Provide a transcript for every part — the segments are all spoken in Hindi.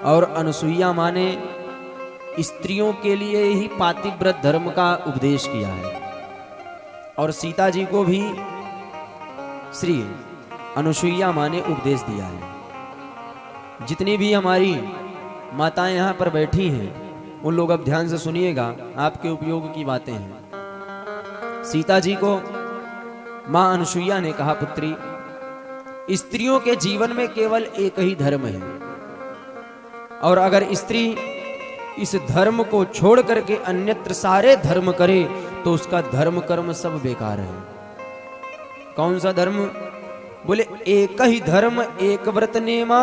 और अनुसुईया माँ ने स्त्रियों के लिए ही पातिव्रत धर्म का उपदेश किया है। और सीता जी को भी श्री अनुसुईया माँ ने उपदेश दिया है। जितनी भी हमारी माताएं यहाँ पर बैठी हैं उन लोग अब ध्यान से सुनिएगा, आपके उपयोग की बातें हैं। सीता जी को माँ अनुसुईया ने कहा, पुत्री, स्त्रियों के जीवन में केवल एक ही धर्म है, और अगर स्त्री इस धर्म को छोड़ करके अन्यत्र सारे धर्म करे तो उसका धर्म कर्म सब बेकार है। कौन सा धर्म? बोले एक ही धर्म एक व्रत नेमा,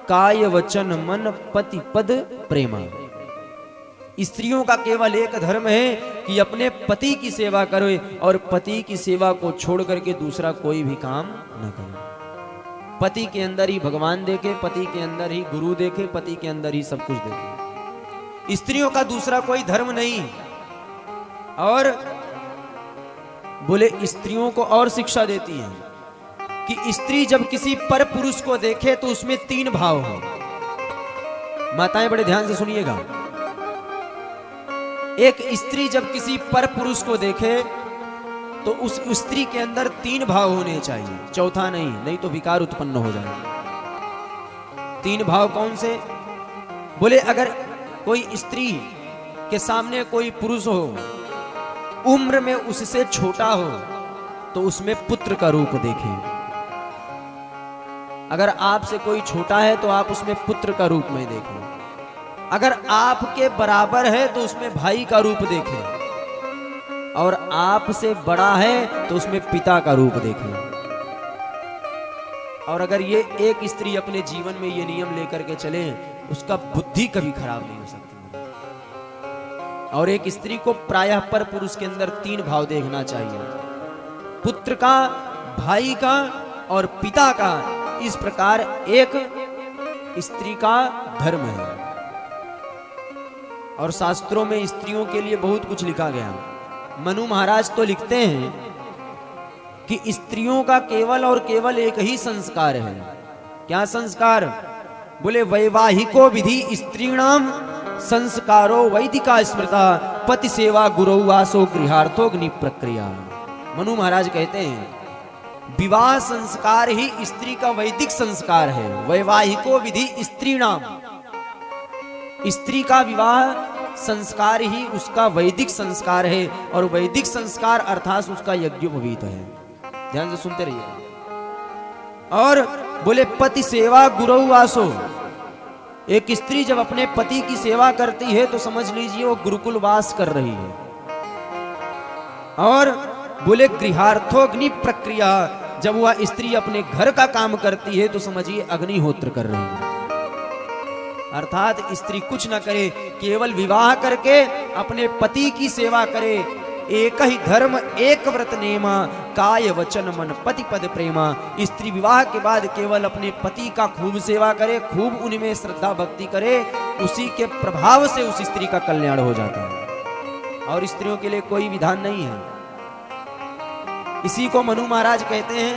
काय वचन मन पति पद प्रेमा। स्त्रियों का केवल एक धर्म है कि अपने पति की सेवा करे और पति की सेवा को छोड़ करके दूसरा कोई भी काम न करे। पति के अंदर ही भगवान देखे, पति के अंदर ही गुरु देखे, पति के अंदर ही सब कुछ देखे। स्त्रियों का दूसरा कोई धर्म नहीं। और बोले स्त्रियों को और शिक्षा देती है कि स्त्री जब किसी पर पुरुष को देखे तो उसमें तीन भाव हो। माताएं बड़े ध्यान से सुनिएगा। एक स्त्री जब किसी पर पुरुष को देखे तो उस स्त्री के अंदर तीन भाव होने चाहिए, चौथा नहीं, नहीं तो विकार उत्पन्न हो जाए। तीन भाव कौन से? बोले अगर कोई स्त्री के सामने कोई पुरुष हो, उम्र में उससे छोटा हो, तो उसमें पुत्र का रूप देखें। अगर आपसे कोई छोटा है तो आप उसमें पुत्र का रूप में देखें। अगर आपके बराबर है तो उसमें भाई का रूप देखें, और आपसे बड़ा है तो उसमें पिता का रूप देखें। और अगर ये एक स्त्री अपने जीवन में ये नियम लेकर के चले, उसका बुद्धि कभी खराब नहीं हो सकती। और एक स्त्री को प्रायः पर पुरुष के अंदर तीन भाव देखना चाहिए, पुत्र का, भाई का और पिता का। इस प्रकार एक स्त्री का धर्म है। और शास्त्रों में स्त्रियों के लिए बहुत कुछ लिखा गया। मनु महाराज तो लिखते हैं कि स्त्रियों का केवल और केवल एक ही संस्कार है। क्या संस्कार? बोले वैवाहिको विधि स्त्रीणाम संस्कारो वैदिका स्मृता, पति सेवा गुरु वासो गृहार्थोग्नि प्रक्रिया। मनु महाराज कहते हैं विवाह संस्कार ही स्त्री का वैदिक संस्कार है। वैवाहिको विधि स्त्रीणाम, स्त्री का विवाह संस्कार ही उसका वैदिक संस्कार है। और वैदिक संस्कार अर्थात उसका यज्ञोपवीत है। ध्यान से सुनते रहिए। और बोले पति सेवा गुरु वासो, एक स्त्री जब अपने पति की सेवा करती है तो समझ लीजिए वो गुरुकुल वास कर रही है। और बोले गृहार्थोग्नि प्रक्रिया, जब वह स्त्री अपने घर का काम करती है तो समझिए अग्निहोत्र कर रही है। अर्थात स्त्री कुछ न करे, केवल विवाह करके अपने पति की सेवा करे। एक ही धर्म एक व्रत नेमा, काय वचन मन पति पद प्रेमा। स्त्री विवाह के बाद केवल अपने पति का खूब सेवा करे, खूब उनमें श्रद्धा भक्ति करे, उसी के प्रभाव से उस स्त्री का कल्याण हो जाता है। और स्त्रियों के लिए कोई विधान नहीं है। इसी को मनु महाराज कहते हैं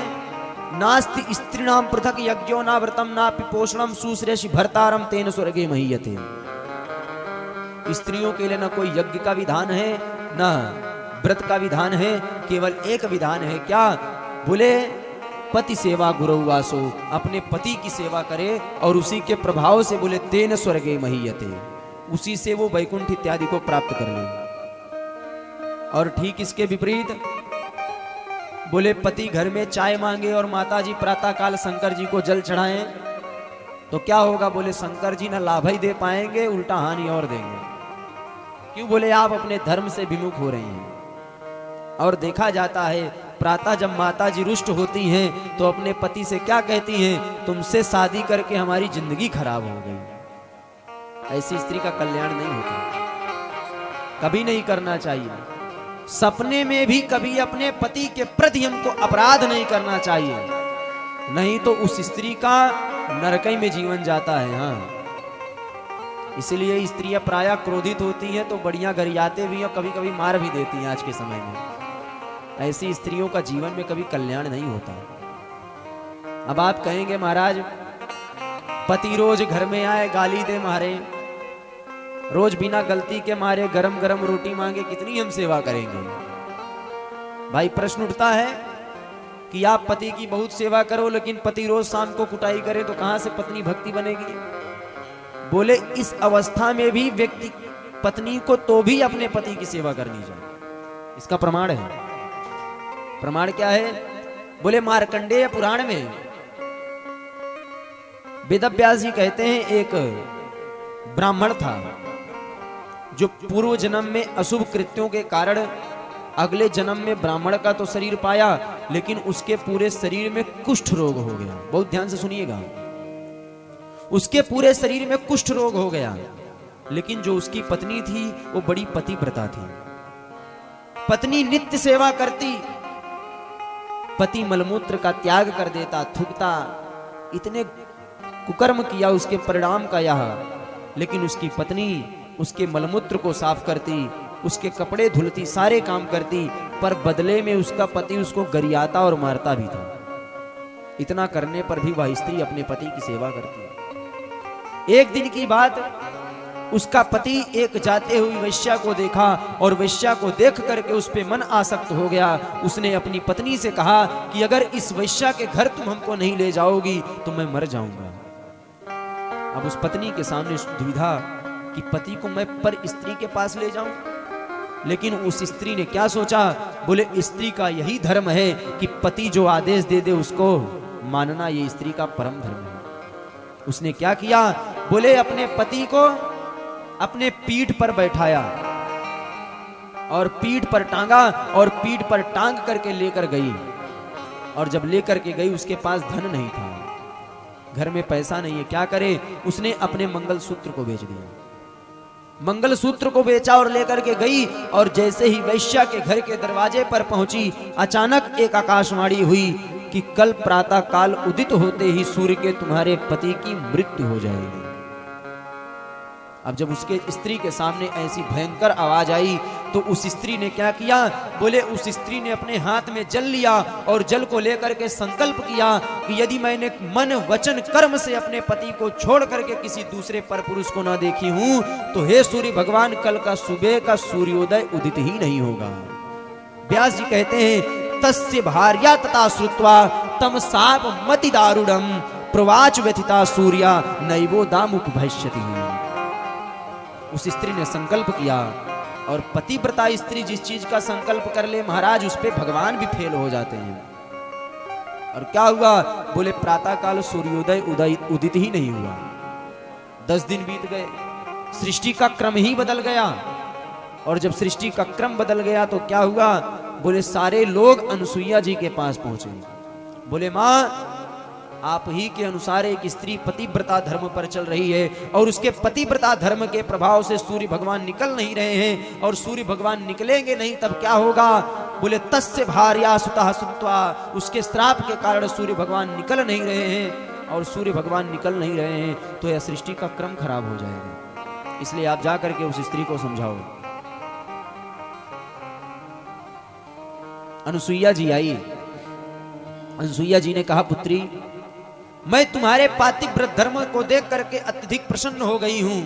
नास्ति स्त्रीणाम पृथक यज्ञो ना व्रतम ना पिपोषणम सुश्रेषि भर्तारम तेन स्वर्गे महीयते। स्त्रियों के लिए ना कोई यज्ञ का विधान है ना व्रत का विधान है, केवल एक विधान है। क्या? बोले पति सेवा गुरु वासो, अपने पति की सेवा करे और उसी के प्रभाव से बोले तेन स्वर्गे महीयते, उसी से वो वैकुंठ इत्यादि को प्राप्त कर ले। और ठीक इसके विपरीत बोले पति घर में चाय मांगे और माताजी प्रातः काल शंकर जी को जल चढ़ाएं तो क्या होगा? बोले शंकर जी ना लाभ ही दे पाएंगे, उल्टा हानि और देंगे। क्यों? बोले आप अपने धर्म से विमुख हो रही हैं। और देखा जाता है प्रातः जब माताजी रुष्ट होती हैं तो अपने पति से क्या कहती हैं? तुमसे शादी करके हमारी जिंदगी खराब हो गई। ऐसी स्त्री का कल्याण नहीं होता, कभी नहीं करना चाहिए। सपने में भी कभी अपने पति के प्रति हमको अपराध नहीं करना चाहिए, नहीं तो उस स्त्री का नरकई में जीवन जाता है। हाँ, इसलिए स्त्रियां प्रायः क्रोधित होती हैं तो बढ़िया गरियाते भी और कभी कभी मार भी देती हैं आज के समय में। ऐसी स्त्रियों का जीवन में कभी कल्याण नहीं होता। अब आप कहेंगे महाराज पति रोज घर में आए, गाली दे मारे, रोज बिना गलती के मारे गरम गरम रोटी मांगे, कितनी हम सेवा करेंगे? भाई प्रश्न उठता है कि आप पति की बहुत सेवा करो, लेकिन पति रोज शाम को कुटाई करे तो कहां से पत्नी भक्ति बनेगी? बोले इस अवस्था में भी व्यक्ति पत्नी को तो भी अपने पति की सेवा करनी चाहिए। इसका प्रमाण है। प्रमाण क्या है? बोले मार्कंडेय पुराण में वेदव्यास जी कहते हैं, एक ब्राह्मण था जो पूर्व जन्म में अशुभ कृत्यों के कारण अगले जन्म में ब्राह्मण का तो शरीर पाया, लेकिन उसके पूरे शरीर में कुष्ठ रोग हो गया। बहुत ध्यान से सुनिएगा, उसके पूरे शरीर में कुष्ठ रोग हो गया। लेकिन जो उसकी पत्नी थी वो बड़ी पतिव्रता थी। पत्नी नित्य सेवा करती, पति मलमूत्र का त्याग कर देता, थूकता, इतने कुकर्म किया उसके परिणाम का यह। लेकिन उसकी पत्नी उसके मलमूत्र को साफ करती, उसके कपड़े धुलती, सारे काम करती, पर बदले में उसका पति उसको गरियाता और मारता भी था। इतना करने पर भी वह स्त्री अपने पति की सेवा करती। एक दिन की बात, उसका पति एक जाते हुई वैश्या को देखा और वैश्या को देख करके उस पे मन आसक्त हो गया। उसने अपनी पत्नी से कहा कि अगर इस वैश्या के घर तुम हमको नहीं ले जाओगी तो मैं मर जाऊंगा। अब उस पत्नी के सामने दुविधा कि पति को मैं पर स्त्री के पास ले जाऊं, लेकिन उस स्त्री ने क्या सोचा? बोले स्त्री का यही धर्म है कि पति जो आदेश दे दे उसको मानना, ये स्त्री का परम धर्म है। उसने क्या किया? बोले अपने पति को अपने पीठ पर बैठाया और पीठ पर टांगा और पीठ पर टांग करके लेकर गई। और जब लेकर के गई उसके पास धन नहीं था, घर में पैसा नहीं है, क्या करे? उसने अपने मंगलसूत्र को बेच दिया। मंगलसूत्र को बेचा और लेकर के गई, और जैसे ही वैश्या के घर के दरवाजे पर पहुंची, अचानक एक आकाशवाणी हुई कि कल प्रातः काल उदित होते ही सूर्य के तुम्हारे पति की मृत्यु हो जाएगी। अब जब उसके स्त्री के सामने ऐसी भयंकर आवाज आई तो उस स्त्री ने क्या किया? बोले उस स्त्री ने अपने हाथ में जल लिया और जल को लेकर के संकल्प किया कि यदि मैंने मन वचन कर्म से अपने पति को छोड़ करके किसी दूसरे पर पुरुष को ना देखी हूं तो हे सूर्य भगवान, कल का सुबह का सूर्योदय उदित ही नहीं होगा। व्यास जी कहते हैं, तस्य भार्या तथा श्रुत्वा तम साप मति दारुणम प्रवाच व्यथिता सूर्या नैवो दामुपभविष्यति। उस स्त्री ने संकल्प किया, और पतिव्रता स्त्री जिस चीज का संकल्प कर ले महाराज, उस पे भगवान भी फेल हो जाते हैं। और क्या हुआ? बोले प्रातः काल सूर्योदय उदित ही नहीं हुआ। 10 दिन बीत गए, सृष्टि का क्रम ही बदल गया। और जब सृष्टि का क्रम बदल गया तो क्या हुआ? बोले सारे लोग अनुसुईया जी के पास पहुंचे। बोले माँ, आप ही के अनुसार एक स्त्री पतिव्रता धर्म पर चल रही है और उसके पतिव्रता धर्म के प्रभाव से सूर्य भगवान निकल नहीं रहे हैं, और सूर्य भगवान निकलेंगे नहीं तब क्या होगा? बोले तस्य भार्या सुतः सुत्वा, उसके श्राप के कारण सूर्य भगवान निकल नहीं रहे हैं, और सूर्य भगवान निकल नहीं रहे हैं तो यह सृष्टि का क्रम खराब हो जाएगा। इसलिए आप जा करके उस स्त्री को समझाओ। अनुसुईया जी आई। अनुसुईया जी ने कहा, पुत्री, मैं तुम्हारे पातिव्रत धर्म को देख करके अत्यधिक प्रसन्न हो गई हूं,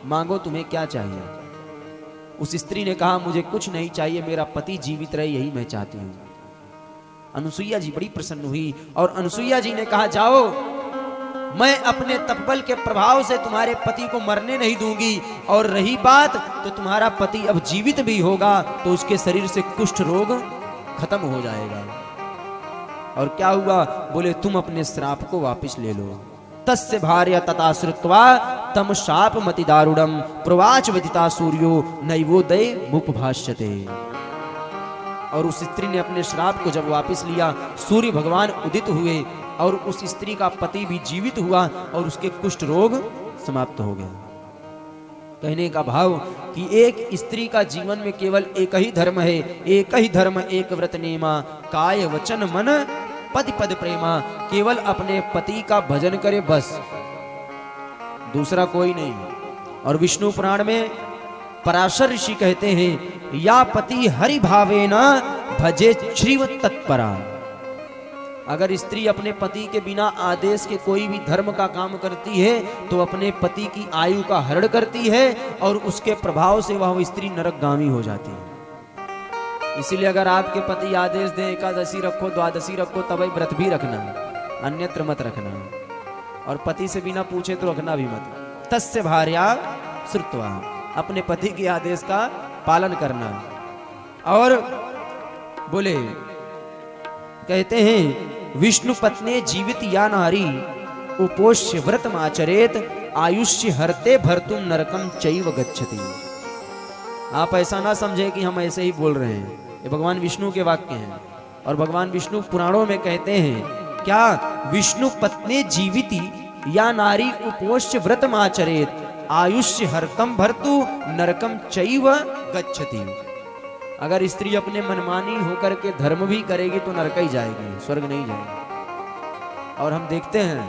मांगो तुम्हें क्या चाहिए? उस स्त्री ने कहा, मुझे कुछ नहीं चाहिए, मेरा पति जीवित रहे यही मैं चाहती हूं। अनुसुईया जी बड़ी प्रसन्न हुई और अनुसुईया जी ने कहा, जाओ, मैं अपने तपबल के प्रभाव से तुम्हारे पति को मरने नहीं दूंगी, और रही बात तो तुम्हारा पति अब जीवित भी होगा तो उसके शरीर से कुष्ठ रोग खत्म हो जाएगा। और क्या हुआ? बोले तुम अपने श्राप को वापस ले लो। तस्य भार्या तथा श्रुत्वा तम शाप मति दारुणम प्रवाच व्यथिता सूर्यो नैवोदय मुपभाष्यते। और उस स्त्री ने अपने श्राप को जब वापस लिया, सूर्य भगवान उदित हुए और उस स्त्री का पति भी जीवित हुआ और उसके कुष्ठ रोग समाप्त हो गए। कहने का भाव कि एक स्त्री का जीवन में केवल एक ही धर्म है, एक ही धर्म एक व्रत नेमा, काय वचन मन पद पद प्रेमा। केवल अपने पति का भजन करे बस, दूसरा कोई नहीं। और विष्णु पुराण में पराशर ऋषि कहते हैं, या पति हरि भावे न भजे श्रीव तत्परा। अगर स्त्री अपने पति के बिना आदेश के कोई भी धर्म का काम करती है तो अपने पति की आयु का हरण करती है और उसके प्रभाव से वह स्त्री नरकगामी हो जाती है। इसीलिए अगर आपके पति आदेश दें एकादशी रखो, द्वादशी रखो, तब व्रत भी रखना, अन्यत्र मत रखना, और पति से बिना पूछे तो रखना भी मत। तस्य भार्या श्रुत्वा, अपने पति के आदेश का पालन करना। और बोले, कहते हैं विष्णु पत्नी जीवित या नारी उपोष्य व्रत आचरेत आयुष्य हरते भर्तुम नरकम चैव गच्छति। आप ऐसा ना समझे कि हम ऐसे ही बोल रहे हैं, ये भगवान विष्णु के वाक्य हैं। और भगवान विष्णु पुराणों में कहते हैं क्या, विष्णु पत्नी जीवित या नारी उपोष्य व्रत आचरेत आयुष्य हरतम भर्तु नरकम चैव गच्छति। अगर स्त्री अपने मनमानी होकर के धर्म भी करेगी तो नरक ही जाएगी, स्वर्ग नहीं जाएगी। और हम देखते हैं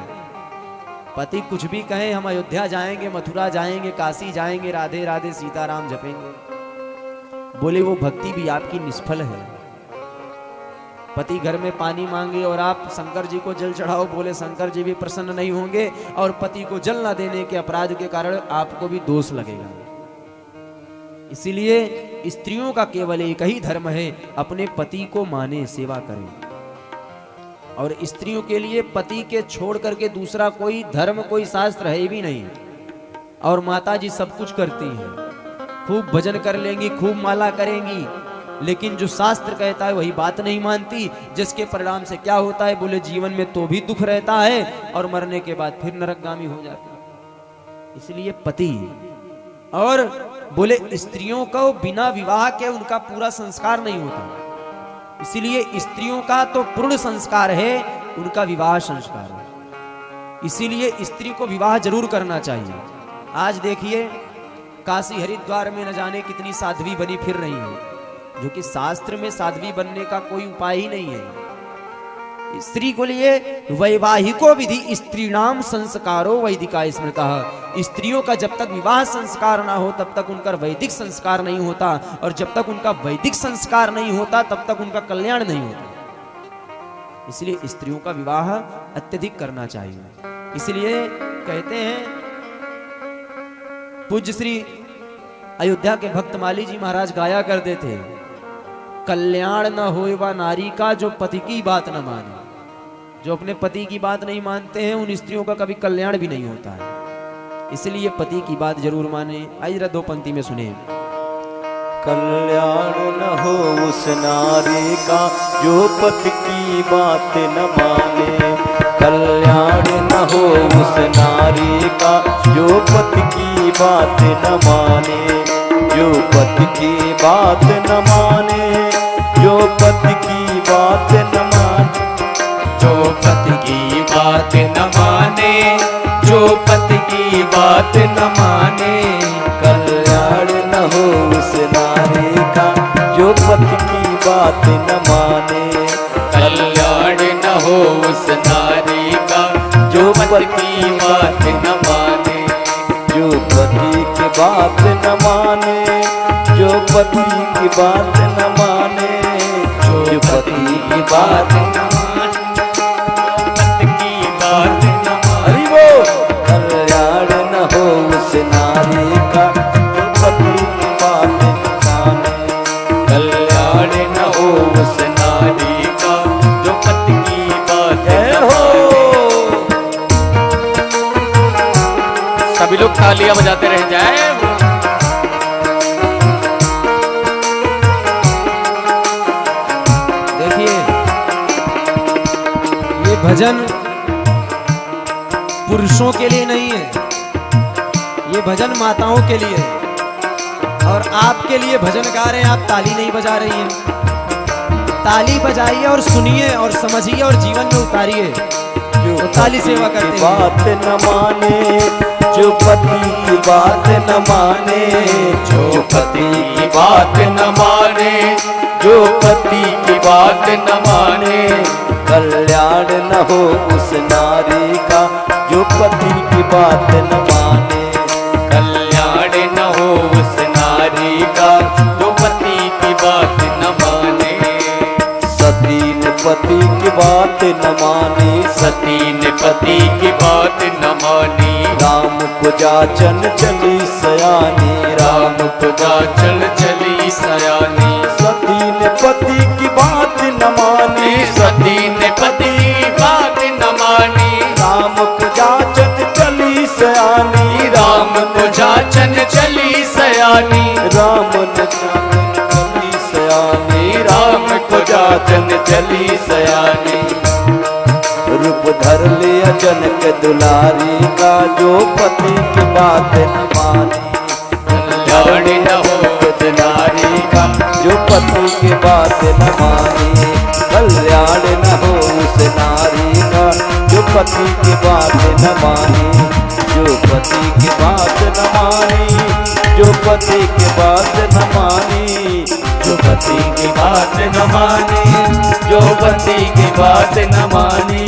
पति कुछ भी कहे, हम अयोध्या जाएंगे, मथुरा जाएंगे, काशी जाएंगे, राधे राधे सीताराम जपेंगे, बोले वो भक्ति भी आपकी निष्फल है। पति घर में पानी मांगे और आप शंकर जी को जल चढ़ाओ, बोले शंकर जी भी प्रसन्न नहीं होंगे और पति को जल न देने के अपराध के कारण आपको भी दोष लगेगा। इसीलिए स्त्रियों का केवल एक ही धर्म है, अपने पति को माने, सेवा करें। और स्त्रियों के लिए पति के छोड़ करके दूसरा कोई धर्म, कोई शास्त्र है भी नहीं। और माता जी सब कुछ करती हैं, खूब भजन कर लेंगी, खूब माला करेंगी, लेकिन जो शास्त्र कहता है वही बात नहीं मानती, जिसके परिणाम से क्या होता है, बोले जीवन में तो भी दुख रहता है और मरने के बाद फिर नरकगामी हो जाता है। इसलिए पति, और बोले स्त्रियों को बिना विवाह के उनका पूरा संस्कार नहीं होता, इसीलिए स्त्रियों का तो पूर्ण संस्कार है, उनका विवाह संस्कार है। इसीलिए स्त्री को विवाह जरूर करना चाहिए। आज देखिए काशी हरिद्वार में न जाने कितनी साध्वी बनी फिर रही है, जो कि शास्त्र में साध्वी बनने का कोई उपाय ही नहीं है। स्त्री को लिए वैवाहिको विधि स्त्रीणाम संस्कारो वैदिका स्मृतः। स्त्रियों का जब तक विवाह संस्कार ना हो तब तक उनका वैदिक संस्कार नहीं होता, और जब तक उनका वैदिक संस्कार नहीं होता तब तक उनका कल्याण नहीं होता। इसलिए स्त्रियों का विवाह अत्यधिक करना चाहिए। इसलिए कहते हैं पूज्य श्री अयोध्या के भक्त माली जी महाराज गाया करते थे, कल्याण न होए वा नारी का जो पति की बात न माने। जो अपने पति की बात नहीं मानते हैं उन स्त्रियों का कभी कल्याण भी नहीं होता है। इसलिए पति की बात जरूर माने। आइए जरा दो पंक्ति में सुने। कल्याण न हो उस नारी का जो पति की बात न माने। कल्याण न हो उस नारी का जो पति की बात न माने। जो पति की बात न माने, जो पति की बात न माने, जो पति की बात न माने, जो पति की बात न माने। कल्याण न हो उस नारी का जो पति की बात न माने। कल्याण न हो उस नारी का जो पति की बात न माने। जो पति की बात न माने, जो पति की बात न माने। जो पति की बात न माने, पति की बात न माने। हरि बोल। कल्याण न हो उस नारी का जो पति की बात न माने। कल्याण न हो उस नारी का जो पति की बात न माने। सभी लोग तालियां बजाते रह जाए। भजन पुरुषों के लिए नहीं है, ये भजन माताओं के लिए है। और आपके लिए भजन गा रहे हैं, आप ताली नहीं बजा रही हैं। ताली बजाइए और सुनिए और समझिए और जीवन में उतारिए। जो ताली सेवा करते हैं। बात न माने, जो पति की बात न माने। जो पति की बात न माने, जो पति की बात न माने। कल्याण न हो उस नारी का जो पति की बात न माने। कल्याण न हो उस नारी का जो पति की बात न माने। सती ने पति की बात बात न मानी, सती ने पति की बात न मानी, राम को जाचन चली सयानी, राम को जाचल चली सयानी, सती ने पति की बात न मानी, सती ने पति की बात न मानी, राम को जाचन चली सयानी, राम को जाचन चली सयानी, राम ने जाचन चली सयानी, राम को जाचन चली सयानी, रूप धर लिया जनक दुलारी का, जो पति की बात न मानी, कल्याण न हो नारी का, जो पति की बात न मानी, कल्याण न हो उस नारी का, जो पति की बात न मानी, जो पति की बात न मानी, जो पति की बात न मानी, जो पति की बात न मानी, जो पति की बात न मानी,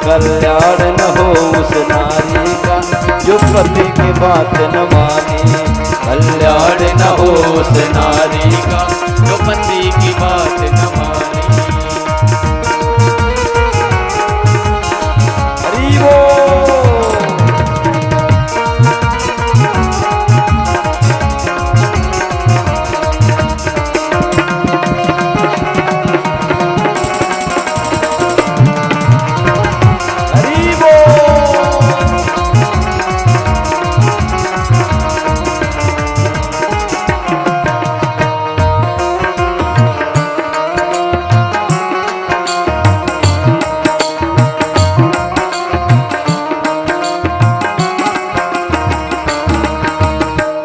कल्याण न हो उस नारी का, जो पति की बात न मानी, कल्याण न हो उस नारी का, जो पति की बात न मानी। हरि बोल। हरि बोल।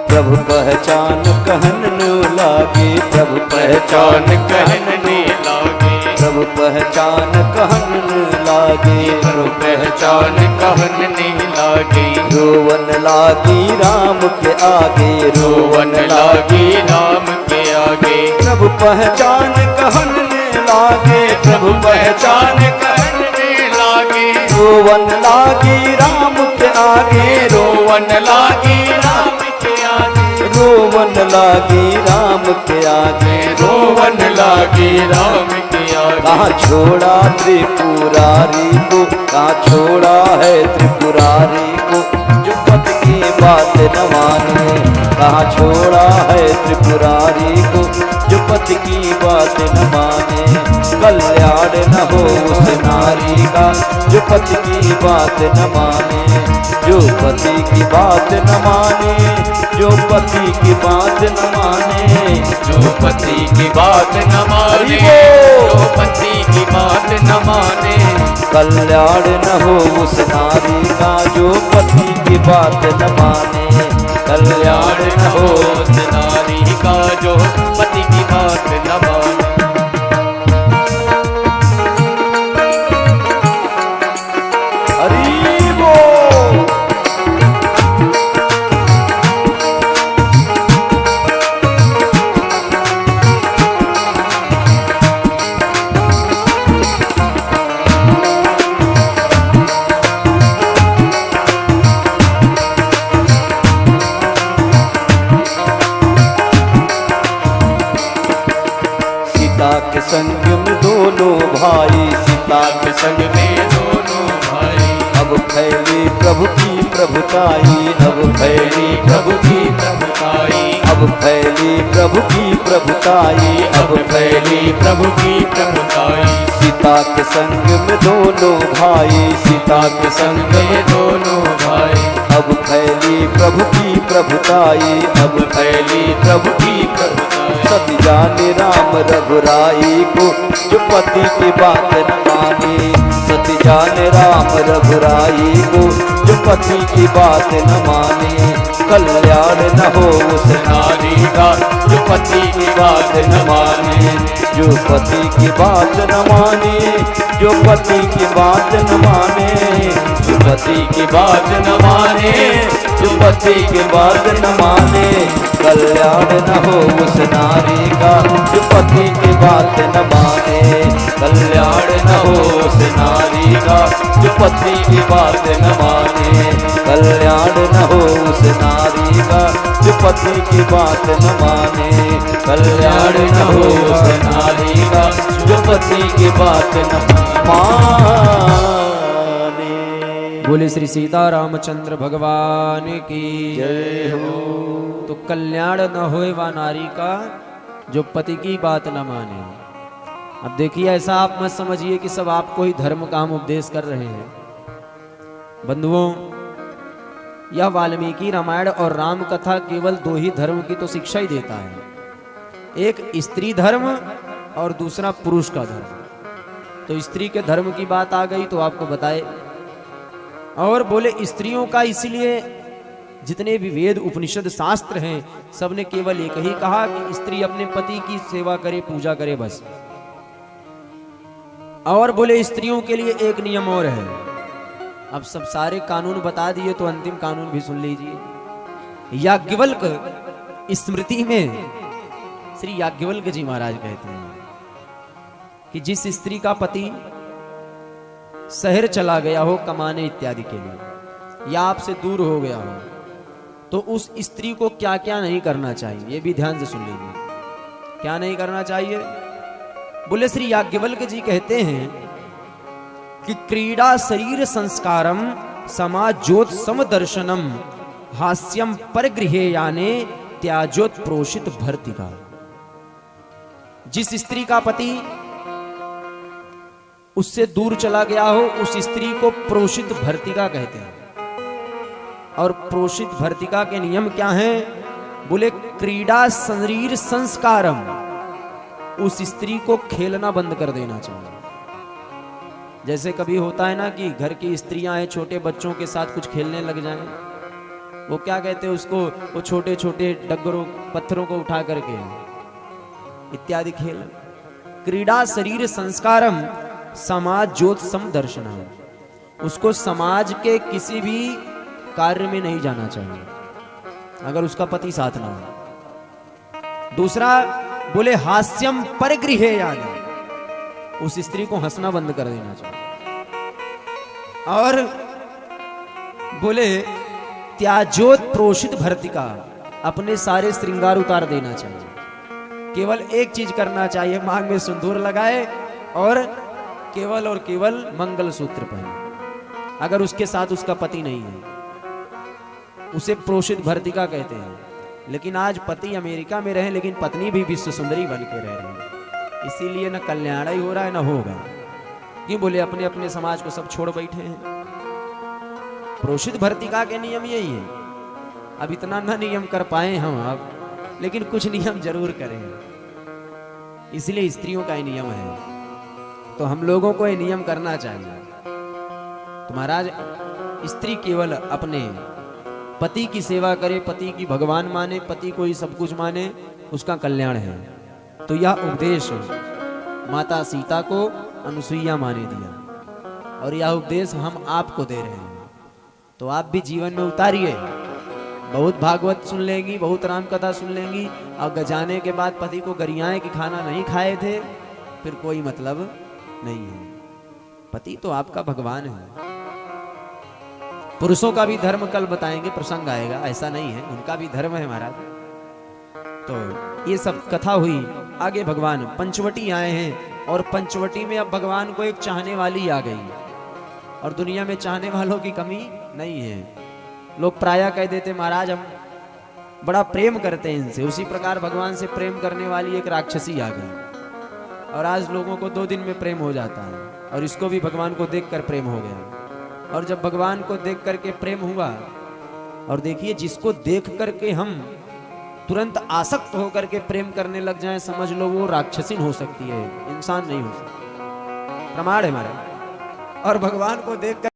प्रभु पहचान कहन लागे, प्रभु पहचान कहने लागे, प्रभु पहचान कहन लागे, प्रभु पहचान कहने लागे, रोवन लागी राम के आगे, रोवन लागी राम के आगे, प्रभु पहचान कहन लागे, प्रभु पहचान कहने लागे, रोवन लागी राम के आगे, रोवन लागी राम के आगे, रोवन लागी राम के आगे, रोवन लागी राम के आगे, कहाँ छोड़ा त्रिपुरारी को, कहाँ छोड़ा है त्रिपुरारी को, जो पति की बात न माने, कहाँ छोड़ा है त्रिपुरारी को, जो पति की बात न माने, कल्याण न हो उस नारी का, जो पति की बात न माने, जो पति की बात न माने, जो पति की बात न माने, जो पति की बात न माने, जो पति की बात न माने, कल्याण न हो उस नारी का, जो पति की बात न माने, कल्याण न हो उस नारी का, जो पति की बात न माने। हरि बोल। सीता के संग में दोनों भाई, सीता के संग में दोनों भाई, अब फैली प्रभु की प्रभुताई, अब फैली प्रभु की प्रभुताई, अब फैली प्रभु की प्रभुताई, अब फैली प्रभु की प्रभुताई, सीता के संग में दोनों भाई, सीता के संग में दोनों भाई, अब फैली प्रभु की प्रभुताई, अब फैली प्रभु की प्रभुताई, सती जाने राम रघुराई को, जो पति की बात न मानी, सती जाने राम रघुराई को, जो पति की बात न माने, कल्याण न हो उस नारी का, जो पति की बात न माने, जो पति की बात न माने, जो पति की बात न माने, जो पति की बात न माने, जो पति की बात न माने, कल्याण न हो उस नारी का, जो पति की बात न माने, कल्याण न हो उस नारी का, जो पति की बात न माने, कल्याण न हो उस नारी का, जो पति की बात न माने, कल्याण न हो उस नारी का जो पति की बात न माने। बोले श्री सीता रामचंद्र भगवान की जय हो। तो कल्याण न होए वा नारी का जो पति की बात न माने। अब देखिए, ऐसा आप मत समझिए कि सब आपको ही धर्म का हम उपदेश कर रहे हैं। बंधुओं, यह वाल्मीकि रामायण और राम कथा केवल दो ही धर्म की तो शिक्षा ही देता है, एक स्त्री धर्म और दूसरा पुरुष का धर्म। तो स्त्री के धर्म की बात आ गई तो आपको बताए, और बोले स्त्रियों का इसलिए जितने भी वेद उपनिषद शास्त्र हैं सबने केवल एक ही कहा कि स्त्री अपने पति की सेवा करे, पूजा करे, बस। और बोले स्त्रियों के लिए एक नियम और है। अब सब सारे कानून बता दिए तो अंतिम कानून भी सुन लीजिए। याज्ञवल्क स्मृति में श्री याज्ञवल्क जी महाराज कहते हैं कि जिस स्त्री का पति शहर चला गया हो कमाने इत्यादि के लिए, या आपसे दूर हो गया हो, तो उस स्त्री को क्या क्या नहीं करना चाहिए, ये भी ध्यान से सुन लीजिए। क्या नहीं करना चाहिए? बोले श्री याज्ञवल्क जी कहते हैं कि क्रीड़ा शरीर संस्कारम समाजोत समदर्शनम हास्यम परगृहे याने त्याजोत प्रोषित भर्तिका। जिस स्त्री का पति उससे दूर चला गया हो उस स्त्री को प्रोषित भर्तिका कहते हैं। और प्रोषित भर्तिका के नियम क्या हैं? बोले क्रीड़ा शरीर संस्कारम, उस स्त्री को खेलना बंद कर देना चाहिए। जैसे कभी होता है ना कि घर की स्त्रियां हैं, छोटे बच्चों के साथ कुछ खेलने लग जाएं, वो क्या कहते हैं उसको, वो छोटे छोटे डगरों पत्थरों को उठा करके इत्यादि खेल। क्रीड़ा शरीर संस्कारम समाज ज्योत समदर्शनम, उसको समाज के किसी भी कार्य में नहीं जाना चाहिए अगर उसका पति साथ ना हो। दूसरा बोले हास्यम परगृहे यानी, उस स्त्री को हंसना बंद कर देना चाहिए। और बोले त्याजोत प्रोषित भर्तिका, अपने सारे श्रृंगार उतार देना चाहिए। केवल एक चीज करना चाहिए, मांग में सिंदूर लगाए और केवल मंगल सूत्र पहने। अगर उसके साथ उसका पति नहीं है उसे प्रोषित भर्तिका कहते हैं। लेकिन आज पति अमेरिका में रहे लेकिन पत्नी भी विश्व सुंदरी बन के रह रही है, इसीलिए न कल्याण ही हो रहा है न होगा। क्यों? बोले अपने अपने समाज को सब छोड़ बैठे हैं। प्रोषित भर्तिका के नियम यही है। अब इतना न नियम कर पाए हम अब, लेकिन कुछ नियम जरूर करें, इसलिए स्त्रियों का ही नियम है, तो हम लोगों को ये नियम करना चाहिए। तो महाराज, स्त्री केवल अपने पति की सेवा करे, पति की भगवान माने, पति को ही सब कुछ माने, उसका कल्याण है। तो यह उपदेश माता सीता को अनुसुईया माँ ने दिया और यह उपदेश हम आपको दे रहे हैं। तो आप भी जीवन में उतारिए। बहुत भागवत सुन लेंगी, बहुत राम कथा सुन लेंगी, और गजाने के बाद पति को गरियाएं कि खाना नहीं खाए थे, फिर कोई मतलब नहीं है। पति तो आपका भगवान है। पुरुषों का भी धर्म कल बताएंगे, प्रसंग आएगा, ऐसा नहीं है, उनका भी धर्म है महाराज। तो ये सब कथा हुई। आगे भगवान पंचवटी आए हैं और पंचवटी में अब भगवान को एक चाहने वाली आ गई, और दुनिया में चाहने वालों की कमी नहीं है। लोग प्रायः कह देते महाराज हम बड़ा प्रेम करते हैं इनसे, उसी प्रकार भगवान से प्रेम करने वाली एक राक्षसी आ गई, और आज लोगों को 2 दिन में प्रेम हो जाता है, और इसको भी भगवान को देखकर प्रेम हो गया। और जब भगवान को देख करके प्रेम हुआ, और देखिए जिसको देख करके हम तुरंत आसक्त होकर के प्रेम करने लग जाएं, समझ लो वो राक्षसी हो सकती है, इंसान नहीं हो सकती, प्रमाण है हमारा। और भगवान को देख